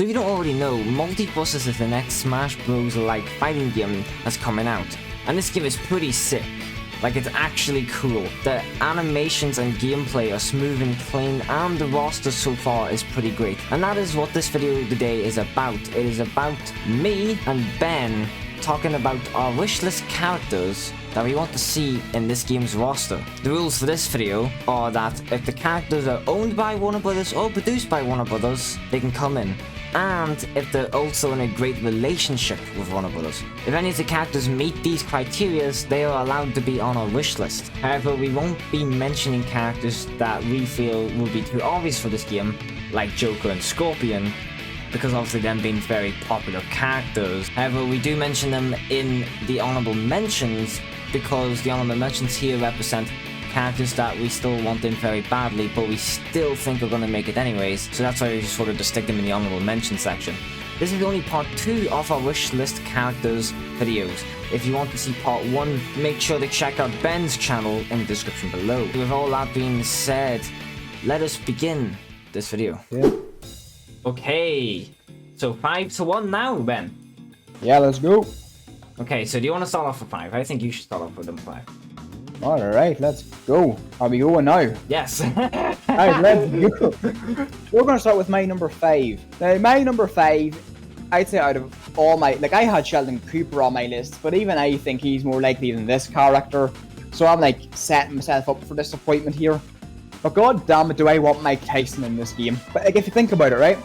So if you don't already know, Multiversus is the next Smash Bros-like fighting game that's coming out. And this game is pretty sick. Like, it's actually cool. The animations and gameplay are smooth and clean, and the roster so far is pretty great. And that is what this video today is about. It is about me and Ben talking about our wishlist characters that we want to see in this game's roster. The rules for this video are that if the characters are owned by Warner Brothers or produced by Warner Brothers, they can come in. And if they're also in a great relationship with Warner Brothers. If any of the characters meet these criteria, they are allowed to be on our wish list. However, we won't be mentioning characters that we feel will be too obvious for this game, like Joker and Scorpion, because obviously them being very popular characters. However, we do mention them in the honorable mentions, because the honorable mentions here represent characters that we still want in very badly, but we still think are going to make it anyways, so that's why we just wanted to stick them in the honorable mention section. This is only part 2 of our wish list characters videos. If you want to see part 1, make sure to check out Ben's channel in the description below. With all that being said, let us begin this video. Yeah. Okay, so 5-1 now, Ben. Yeah, let's go. Okay, so do you want to start off with 5? I think you should start off with number 5. Alright, let's go. Are we going now? Yes. Alright, let's go. We're going to start with my number 5. Now, my number 5, I'd say out of all my... Like, I had Sheldon Cooper on my list, but even I think he's more likely than this character. So I'm, like, setting myself up for disappointment here. But god damn it, do I want Mike Tyson in this game. But, like, if you think about it, right?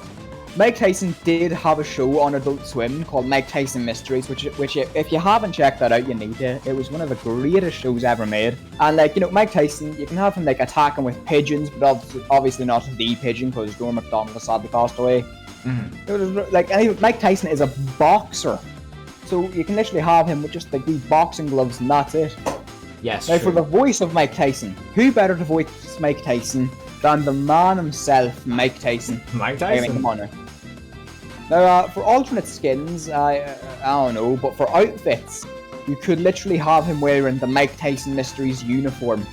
Mike Tyson did have a show on Adult Swim called Mike Tyson Mysteries, which if you haven't checked that out, you need to. It was one of the greatest shows ever made. And like, you know, Mike Tyson, you can have him like attacking with pigeons, but obviously not the pigeon because Norm Macdonald has sadly passed away. Mm-hmm. It was like, Mike Tyson is a boxer, so you can literally have him with just like these boxing gloves and that's it. Yes. Now for the voice of Mike Tyson, who better to voice Mike Tyson than the man himself, Mike Tyson? Mike Tyson. I mean, come on now. Now, for alternate skins, I don't know, but for outfits, you could literally have him wearing the Mike Tyson Mysteries uniform.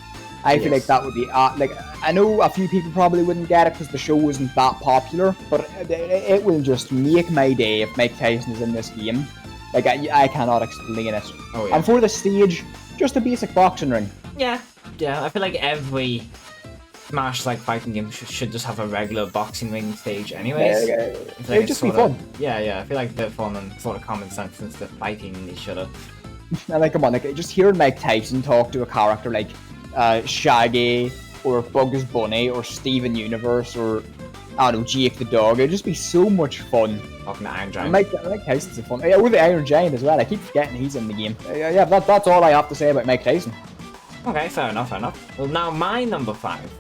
I feel like that would be, like, I know a few people probably wouldn't get it because the show wasn't that popular, but it will just make my day if Mike Tyson is in this game. Like, I cannot explain it. Oh, yeah. And for the stage, just a basic boxing ring. Yeah, I feel like every Smash-like fighting game should just have a regular boxing ring stage anyways. Yeah, it would just be fun. Yeah, I feel like they're fun and sort of common sense since they're fighting each other. And like, come on, like, just hearing Mike Tyson talk to a character like Shaggy, or Bugs Bunny, or Steven Universe, or, I don't know, Jake the Dog, it'd just be so much fun. Talking to Iron Giant. Mike Tyson's a fun. Yeah, with the Iron Giant as well, I keep forgetting he's in the game. Yeah, that's all I have to say about Mike Tyson. Okay, fair enough. Well, now my number 5.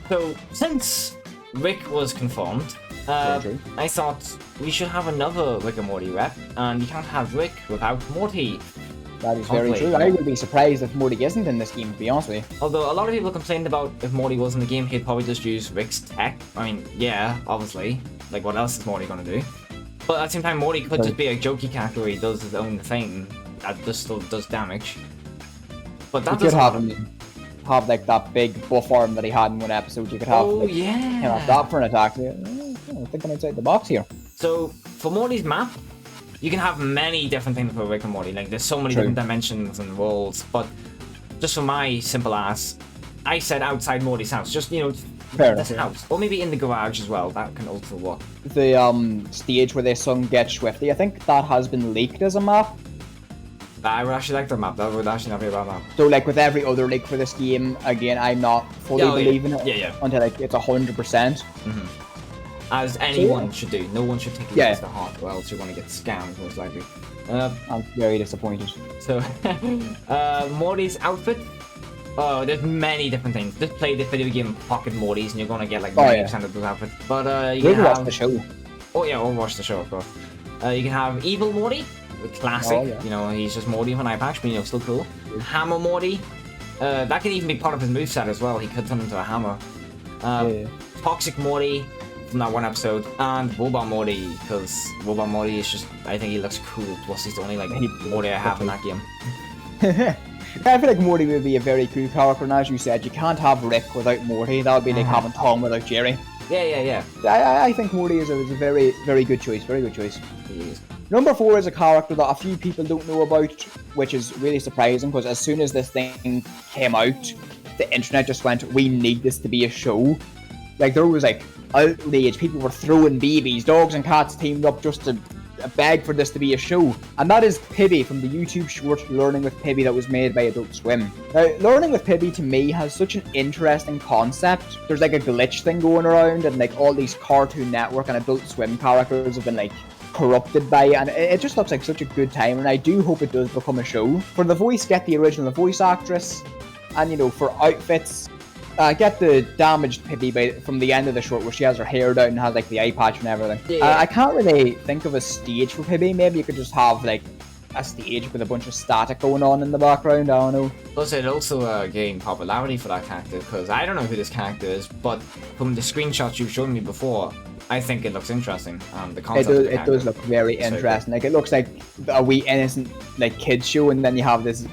So, since Rick was confirmed, I thought we should have another Rick and Morty rep, and you can't have Rick without Morty. That is very true. I would be surprised if Morty isn't in this game, to be honest with you. Although, a lot of people complained about if Morty was in the game, he'd probably just use Rick's tech. I mean, yeah, obviously. Like, what else is Morty gonna do? But at the same time, Morty could just be a jokey character where he does his own thing that just still does damage. But that doesn't have like that big buff arm that he had in one episode. You could have have that for an attack. I'm thinking outside the box here. So for Morty's map, you can have many different things for Rick and Morty. Like there's so many different dimensions and worlds. But just for my simple ass, I said outside Morty's house. Just this house, or maybe in the garage as well. That can also work. The stage where they sung Get Swifty, I think that has been leaked as a map. I would actually like the map. That would actually not be a bad map. So, like with every other leak for this game, again, I'm not fully believing it. Yeah. Until like it's 100%. Mm-hmm. As anyone should do. No one should take it to heart, or else you're going to get scammed most likely. I'm very disappointed. So, Morty's outfit. Oh, there's many different things. Just play the video game Pocket Morty's, and you're going to get like 90% of those outfits. But you can watch the show. Oh yeah, or watch the show, of course. You can have Evil Morty. Classic, he's just Morty with an eye patch, but still cool. Hammer Morty, that could even be part of his moveset as well. He could turn into a hammer. Toxic Morty from that one episode, and Robot Morty, because Robot Morty is just, I think he looks cool. Plus, he's the only like Morty I have in that game. I feel like Morty would be a very cool character, and as you said, you can't have Rick without Morty. That would be like having Tom without Jerry. Yeah. I think Morty is a very, very good choice. Very good choice. Number 4 is a character that a few people don't know about, which is really surprising because as soon as this thing came out, the internet just went, we need this to be a show. Like, there was like outrage. People were throwing babies. Dogs and cats teamed up just to beg for this to be a show. And that is Pibby from the YouTube short Learning with Pibby that was made by Adult Swim. Now, Learning with Pibby to me has such an interesting concept. There's like a glitch thing going around and like all these Cartoon Network and Adult Swim characters have been like corrupted by it, and it just looks like such a good time, and I do hope it does become a show. For the voice, get the original voice actress, and you know, for outfits, get the damaged Pibby from the end of the short where she has her hair down and has like the eye patch and everything. Yeah. I can't really think of a stage for Pibby. Maybe you could just have like a stage with a bunch of static going on in the background, I don't know. Plus it also gained popularity for that character, because I don't know who this character is, but from the screenshots you've shown me before, I think it looks interesting. The concept it does look very interesting. Like, it looks like a wee innocent like kids show, and then you have this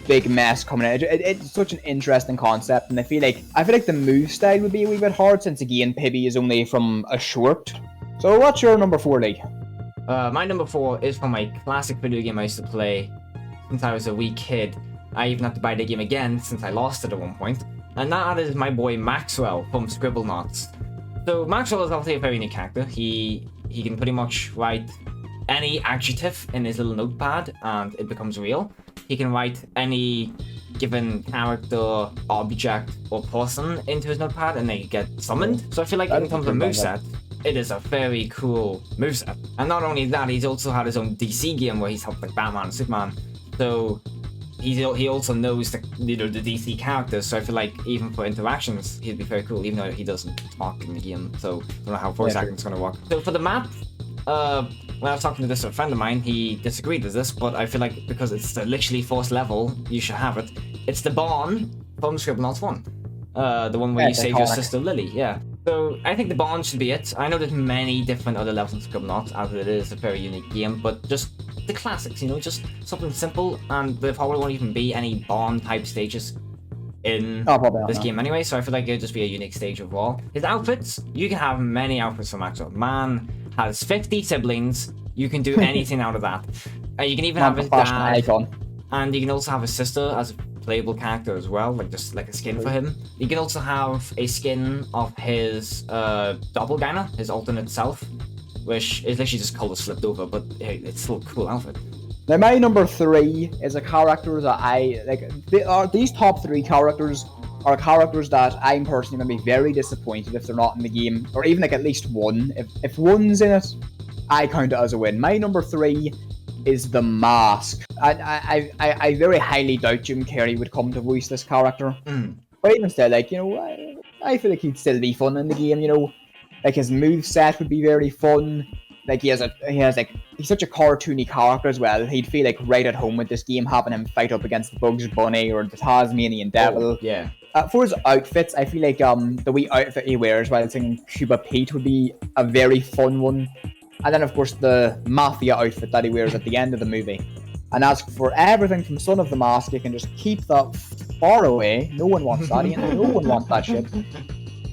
big mess coming in. It's such an interesting concept, and I feel like the move style would be a wee bit hard, since again Pibby is only from a short. So what's your number 4, Lee? My number 4 is from my classic video game I used to play since I was a wee kid. I even had to buy the game again since I lost it at one point, and that is my boy Maxwell from Scribblenauts. So Maxwell is obviously a very unique character. He can pretty much write any adjective in his little notepad and it becomes real. He can write any given character, object, or person into his notepad and they get summoned. So I feel like in terms of moveset, it is a very cool moveset. And not only that, he's also had his own DC game where he's helped like Batman and Superman. So he also knows the DC characters, so I feel like even for interactions, he'd be very cool, even though he doesn't talk in the game, so I don't know how voice acting is going to work. So for the map, when I was talking to this friend of mine, he disagreed with this, but I feel like because it's the literally first level, you should have it. It's the barn from Scribblenauts 1. The one where you save your sister Lily, yeah. So I think the barn should be it. I know there's many different other levels in Scribblenauts, as it is a very unique game, but just the classics, you know, just something simple, and there probably won't even be any barn type stages in this game anyway, so I feel like it'll just be a unique stage overall. His outfits, you can have many outfits for Maxwell. Man has 50 siblings, you can do anything out of that. You can even have his dad, icon. And you can also have his sister as a playable character as well, like just like a skin for him. You can also have a skin of his doppelganger, his alternate self, which is literally just color slipped over, but hey, it's still a cool outfit. Now my number 3 is a character that I like. These top 3 characters are characters that I'm personally going to be very disappointed if they're not in the game, or even like at least one. If one's in it, I count it as a win. My number 3 is The Mask. I very highly doubt Jim Carrey would come to voice this character. But even still, like, you know, I feel like he'd still be fun in the game, you know. Like, his moveset would be very fun. Like, he's such a cartoony character as well. He'd feel like right at home with this game, having him fight up against Bugs Bunny or the Tasmanian Devil. Oh, yeah. For his outfits, I feel like the wee outfit he wears while singing Cuba Pete would be a very fun one. And then, of course, the mafia outfit that he wears at the end of the movie. And as for everything from Son of the Mask, you can just keep that far away. No one wants that. No one wants that shit.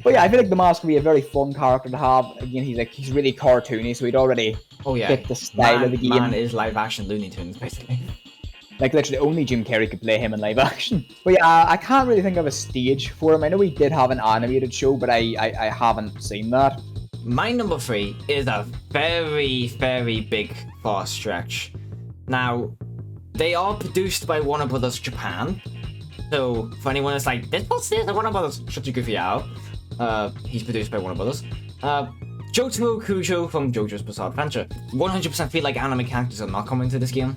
But yeah, I feel like The Mask would be a very fun character to have. Again, he's really cartoony, so he'd already fit the style of the game. Man is live action Looney Tunes, basically. Like, literally, only Jim Carrey could play him in live action. But yeah, I can't really think of a stage for him. I know he did have an animated show, but I haven't seen that. My number 3 is a very, very big far stretch. Now, they are produced by Warner Brothers Japan. So, for anyone that's like, this was the Warner Brothers, shut your goofy out. He's produced by Warner Brothers. Jotaro Kujo from JoJo's Bizarre Adventure. 100% feel like anime characters are not coming to this game.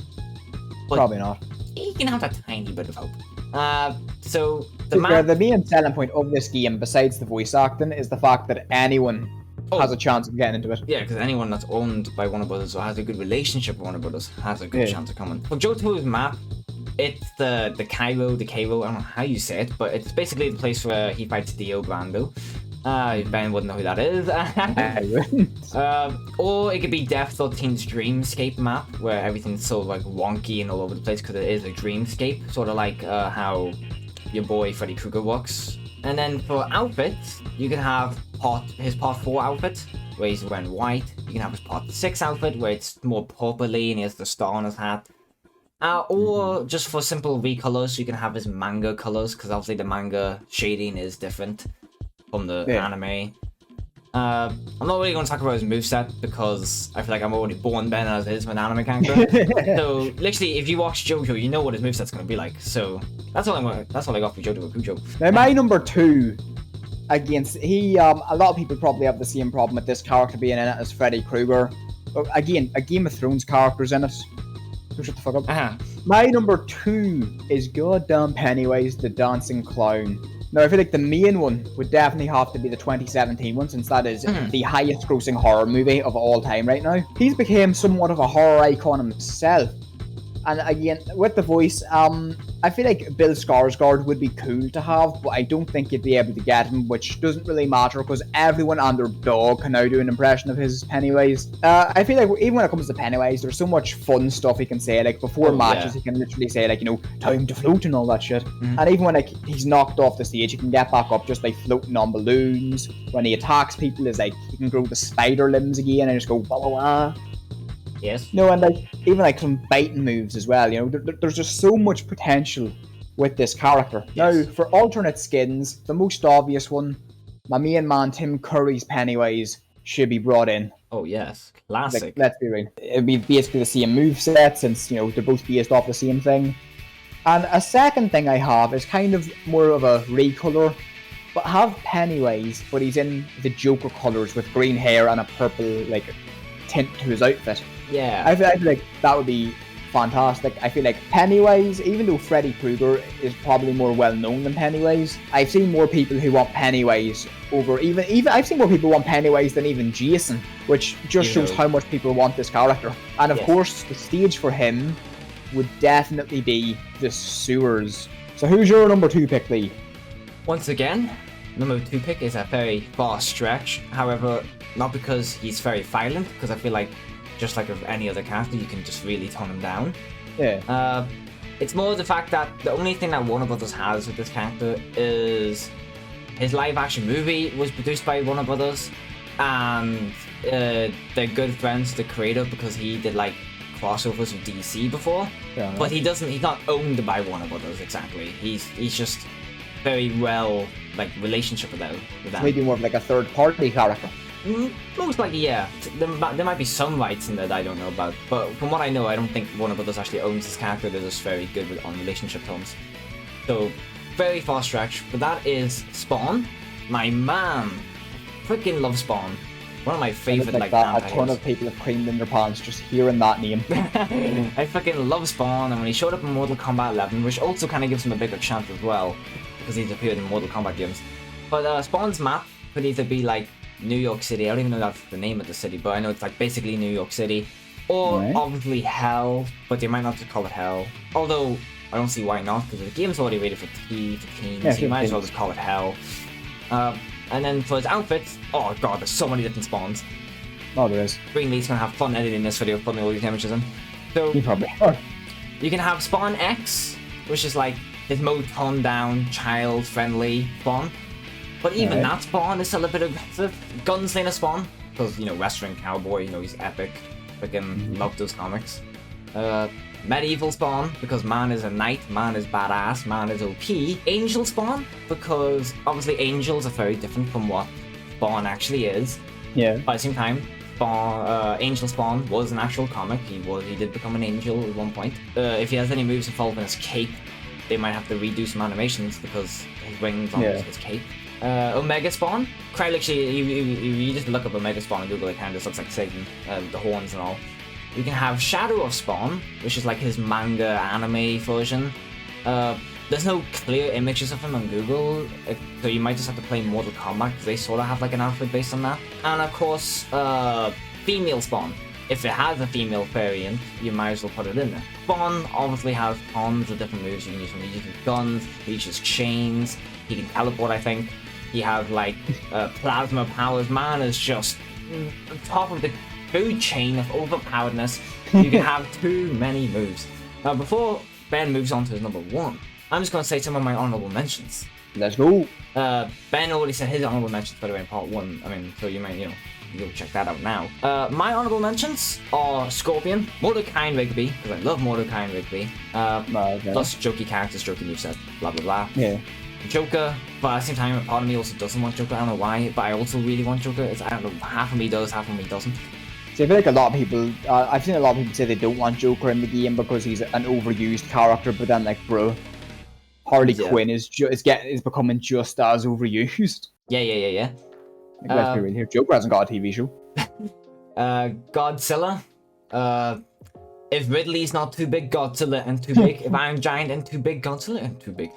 Probably not. You can have a tiny bit of hope. So, the main selling point of this game, besides the voice acting, is the fact that anyone has a chance of getting into it. Yeah, because anyone that's owned by Warner Brothers or has a good relationship with Warner Brothers has a good chance of coming. For Jotaro's map, it's the Cairo, I don't know how you say it, but it's basically the place where he fights Dio Brando. Ben wouldn't know who that is. I wouldn't. Or it could be Death 13's Dreamscape map, where everything's so like wonky and all over the place because it is a dreamscape, sort of like how your boy Freddy Krueger works And then for outfits, you can have his part 4 outfit, where he's wearing white. You can have his part 6 outfit, where it's more purpley and he has the star on his hat. Or just for simple recolors, you can have his manga colors, because obviously the manga shading is different from the anime. I'm not really going to talk about his moveset, because I feel like I'm already born Ben as is an anime character. So literally, if you watch JoJo, you know what his moveset's going to be like. So that's all I got for JoJo Kujo. Now my number 2 against a lot of people probably have the same problem with this character being in it as Freddy Krueger. But again, a Game of Thrones character's in it. So shut the fuck up. My number 2 is goddamn Pennywise the Dancing Clown. Now, I feel like the main one would definitely have to be the 2017 one, since that is the highest grossing horror movie of all time right now. He's become somewhat of a horror icon himself. And again, with the voice, I feel like Bill Skarsgard would be cool to have, but I don't think you'd be able to get him, which doesn't really matter because everyone and their dog can now do an impression of his Pennywise. I feel like even when it comes to Pennywise, there's so much fun stuff he can say. Like before matches, he can literally say like, time to float and all that shit. And even when he's knocked off the stage, he can get back up just by floating on balloons. When he attacks people, is like he can grow the spider limbs again and just go blah blah blah. Yes. No, and even some biting moves as well. There's just so much potential with this character. Yes. Now, for alternate skins, the most obvious one, my main man Tim Curry's Pennywise should be brought in. Oh yes, classic. Like, let's be real. It'd be basically the same moveset since they're both based off the same thing. And a second thing I have is kind of more of a recolor, but have Pennywise, but he's in the Joker colors with green hair and a purple tint to his outfit. Yeah. I feel like that would be fantastic. I feel like Pennywise, even though Freddy Krueger is probably more well known than Pennywise, I've seen more people who want Pennywise over even I've seen more people want Pennywise than even Jason, which just shows how much people want this character. And of course, the stage for him would definitely be the sewers. So who's your number 2 pick, Lee? Once again, number 2 pick is a very far stretch. However, not because he's very violent, because I feel like just like with any other character, you can just really tone him down. Yeah. It's more the fact that the only thing that Warner Brothers has with this character is his live-action movie was produced by Warner Brothers, and they're good friends, the creator, because he did crossovers with DC before. Yeah, but he's not owned by Warner Brothers exactly. He's just very well relationship with them. Maybe more of a third-party character. Most likely, yeah. There might be some rights in there that I don't know about, but from what I know, I don't think Warner Brothers actually owns this character. They're just very good on relationship terms. So, very far stretch, but that is Spawn. My man, freaking love Spawn. One of my favorite a ton of people have creamed in their pants just hearing that name. I fucking love Spawn, and when he showed up in Mortal Kombat 11, which also kind of gives him a bigger chance as well, because he's appeared in Mortal Kombat games. But Spawn's map could either be New York City. I don't even know that's the name of the city, but I know it's basically New York City, or obviously Hell, but they might not just call it Hell. Although I don't see why not, because the game's already rated for teens, so you might as well just call it Hell. And then for his outfits, oh god, there's so many different Spawns. Oh, there is. ItsGreenLee's gonna have fun editing this video, putting all these images in. So you probably you can have Spawn X, which is his more toned down, child friendly Spawn. But even that Spawn is still a bit aggressive. Gunslinger Spawn, because, wrestling cowboy, he's epic. Freaking love those comics. Medieval Spawn, because man is a knight, man is badass, man is OP. Angel Spawn, because obviously angels are very different from what Spawn actually is. Yeah. But at the same time, Angel Spawn was an actual comic. He did become an angel at one point. If he has any moves involving his cape, they might have to redo some animations because his wings on his cape. Omega Spawn. Actually, you just look up Omega Spawn on Google, it kind of just looks like Satan, the horns and all. You can have Shadow of Spawn, which is his manga anime version. There's no clear images of him on Google, so you might just have to play Mortal Kombat, because they sort of have an outfit based on that. And of course, Female Spawn. If it has a female variant, you might as well put it in there. Spawn obviously has tons of different moves you can use. He uses guns, he uses chains, he can teleport, I think. He has plasma powers. Man is just top of the food chain of overpoweredness. You can have too many moves. Now, before Ben moves on to his number 1, I'm just going to say some of my honorable mentions. Let's go. Ben already said his honorable mentions, by the way, in part 1. I mean, so you might, you'll check that out now. My honorable mentions are Scorpion, Mordecai and Rigby, because I love Mordecai and Rigby. Plus jokey characters, jokey moveset, blah blah blah. Yeah. Joker, but at the same time, part of me also doesn't want Joker. I don't know why, but I also really want Joker. I don't know, half of me does, half of me doesn't. See, I feel like a lot of people, I've seen a lot of people say they don't want Joker in the game because he's an overused character, but then, like, bro, Harley Quinn is becoming just as overused. Yeah. Like, let's be real here. Joker hasn't got a TV show. Godzilla. If Ridley's not too big, Godzilla and too big. If Iron Giant and too big, Godzilla and too big.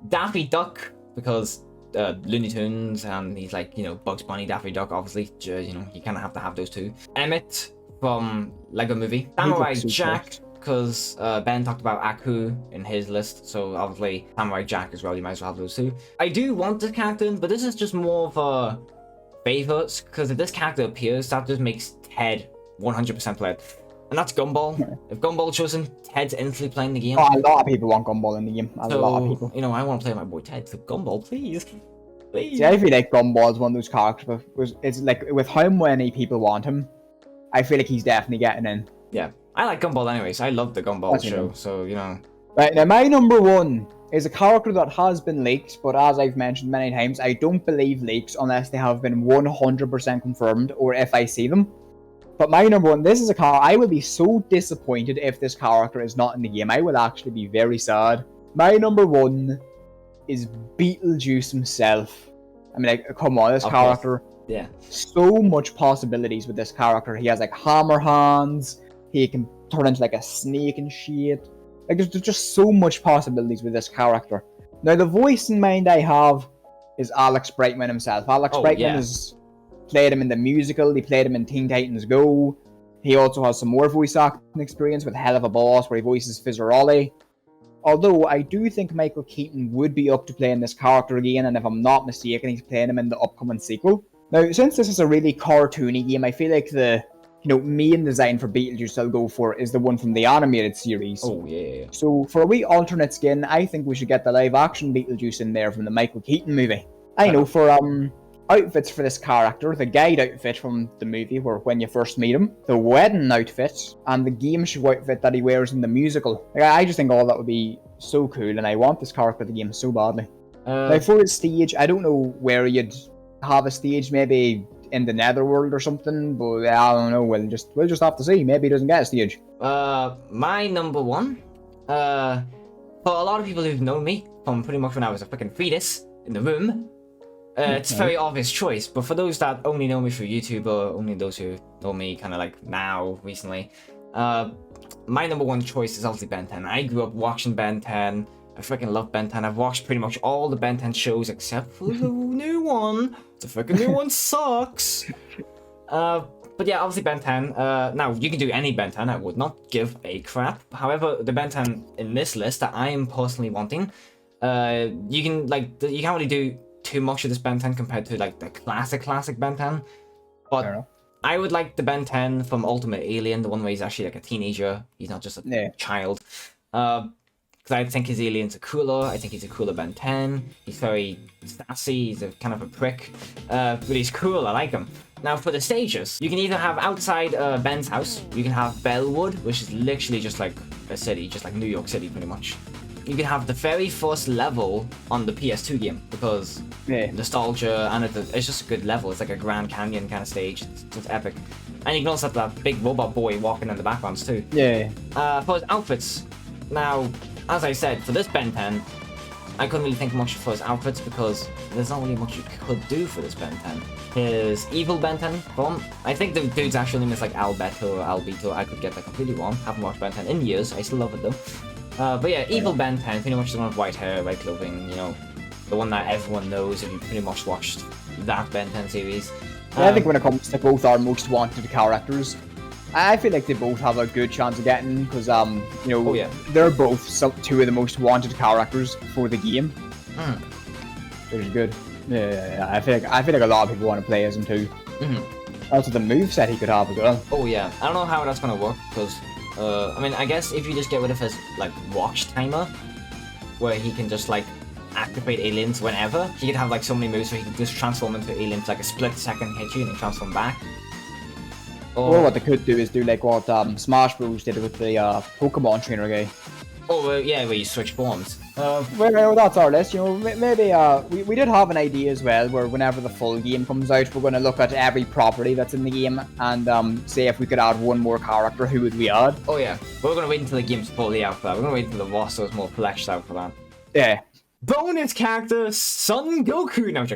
Daffy Duck, because Looney Tunes, and he's like, Bugs Bunny, Daffy Duck, obviously, you kind of have to have those two. Emmett from Lego Movie. Samurai Jack, because Ben talked about Aku in his list, so obviously Samurai Jack as well, you might as well have those two. I do want this character, but this is just more of a favorites, because if this character appears, that just makes Ted 100% play it. And that's Gumball. Yeah. If Gumball chosen, Ted's instantly playing the game. Oh, a lot of people want Gumball in the game. A lot of people. I want to play my boy Ted, so Gumball, please. See, I feel like Gumball is one of those characters, it's like, with how many people want him, I feel like he's definitely getting in. Yeah, I like Gumball anyways. I love the Gumball show, so, Right, now my number 1 is a character that has been leaked, but as I've mentioned many times, I don't believe leaks unless they have been 100% confirmed, or if I see them. But my number 1, this is a character, I will be so disappointed if this character is not in the game. I will actually be very sad. My number 1 is Beetlejuice himself. I mean, like, come on, this character. Yeah. So much possibilities with this character. He has, like, hammer hands. He can turn into, like, a snake and shit. Like, there's just so much possibilities with this character. Now, the voice in mind I have is Alex Breitman himself. Alex Breitman has played him in the musical. He played him in Teen Titans Go. He also has some more voice acting experience with Hell of a Boss, where he voices Fizzarolli. Although, I do think Michael Keaton would be up to playing this character again, and if I'm not mistaken, he's playing him in the upcoming sequel. Now, since this is a really cartoony game, I feel like the main design for Beetlejuice I'll go for is the one from the animated series. Oh, yeah. So, for a wee alternate skin, I think we should get the live-action Beetlejuice in there from the Michael Keaton movie. I know, for outfits for this character, the guide outfit from the movie where when you first meet him, the wedding outfit, and the game show outfit that he wears in the musical. Like, I just think all that would be so cool, and I want this character in the game so badly. Now, for his stage, I don't know where you'd have a stage, maybe in the Netherworld or something, but I don't know, we'll just have to see. Maybe he doesn't get a stage. My number 1, for a lot of people who've known me from pretty much when I was a freaking fetus in the room, it's a very obvious choice, but for those that only know me through YouTube, or only those who know me kind of like now, recently, my number 1 choice is obviously Ben 10. I grew up watching Ben 10. I freaking love Ben 10. I've watched pretty much all the Ben 10 shows except for the new one. The freaking new one sucks. But yeah, obviously Ben 10. Now, you can do any Ben 10. I would not give a crap. However, the Ben 10 in this list that I am personally wanting, you can't really do too much of this Ben 10 compared to like the classic Ben 10. But I would like the Ben 10 from Ultimate Alien, the one where he's actually like a teenager. He's not just a child. Because I think his aliens are cooler. I think he's a cooler Ben 10. He's very sassy. He's a kind of a prick. But he's cool. I like him. Now, for the stages, you can either have outside Ben's house. You can have Bellwood, which is literally just like a city, just like New York City, pretty much. You can have the very first level on the PS2 game, because nostalgia, and it's just a good level. It's like a Grand Canyon kind of stage. It's just epic. And you can also have that big robot boy walking in the backgrounds too. For his outfits, now, as I said, for this Ben 10, I couldn't really think much for his outfits because there's not really much you could do for this Ben 10. His evil Ben 10 form, I think the dude's actual name is like Alberto or Albito. I could get that completely wrong. Haven't watched Ben 10 in years. I still love it though. But yeah, evil Ben 10, pretty much the one with white hair, white clothing, the one that everyone knows if you pretty much watched that Ben 10 series. I think when it comes to both our most wanted characters, I feel like they both have a good chance of getting, because they're both two of the most wanted characters for the game. Which is good. Yeah. I feel like a lot of people want to play as him too. Also, the moveset he could have as well. Oh yeah, I don't know how that's gonna work because, I guess if you just get rid of his like watch timer, where he can just like activate aliens whenever. He could have like so many moves where he could just transform into aliens for like a split second, hit you, and then transform back. Or what they could do is do like what Smash Bros did with the Pokemon trainer guy. Oh, yeah, where you switch forms. Well, that's our list. You know, maybe we did have an idea as well, where whenever the full game comes out, we're going to look at every property that's in the game and say if we could add one more character, who would we add? Oh yeah, we're going to wait until the game's fully out for that. We're going to wait until the roster is more fleshed out for that. Yeah. Bonus character, Son Goku. No, I'm joking.